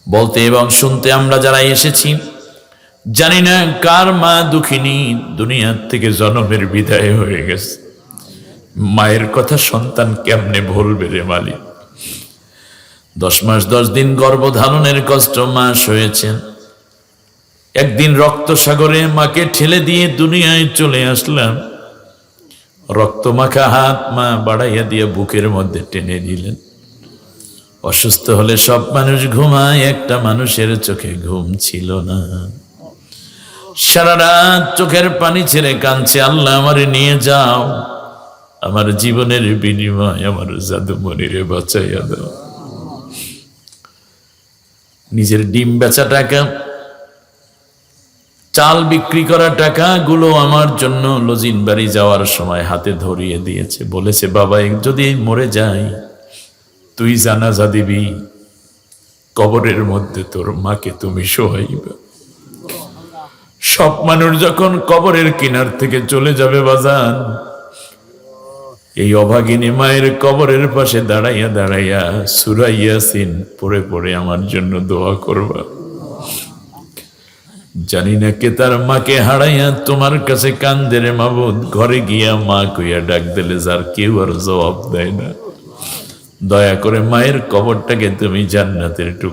বলতে এবং শুনতে আমরা যারা এসেছি, জানি না কার মা দুঃখিনী, দুনিয়ার থেকে জনমের বিদায় হয়ে গেছে। মায়ের কথা সন্তান কেমনে ভুলবে রে মালিক। 10 মাস 10 দিন গর্ভধারণের কষ্ট মা সয়েছেন। একদিন রক্ত সাগরে মাকে ঠেলে দিয়ে দুনিয়ায় চলে আসলাম। রক্ত মাখা হাত মা বাড়াইয়া দিয়ে বুকের মধ্যে টেনে নিলেন। অসুস্থ হলে সব মানুষ ঘুমায়, একটা মানুষের চোখে ঘুম ছিল না। সারা রাত চোখের পানি ছেড়ে কাঁদছে, আল্লাহ আমারে নিয়ে যাও, আমার জীবনের বিনিময় আমার জাদুমণিরে বাঁচাইয়া দাও। নিজের ডিম বেচা টাকা, চাল বিক্রি করা টাকাগুলো আমার জন্য লজিন বাড়ি যাওয়ার সময় হাতে ধরিয়ে দিয়েছে। বলেছে, বাবা যদি মরে যাই, তুই জানাজা দিবি, কবরের মধ্যে তোর মাকে তুমি শোয়াইবা। সব মানুষ যখন কবরের কিনার থেকে চলে যাবে বাজান, এই অভাগিনী মায়ের কবরের পাশে দাঁড়াইয়া দাঁড়াইয়া সূরা ইয়াসিন পড়ে পড়ে আমার জন্য দোয়া করবা। জানি না কে তার মাকে হারাইয়া তোমার কাছে কান্দে রে মাবুদ। ঘরে গিয়া মা কইয়া ডাক দিলে যার কেউ আর জবাব দেয় না। দয়া করে মায়ের কবরটাকে তুমি জান্নাতের টুকরো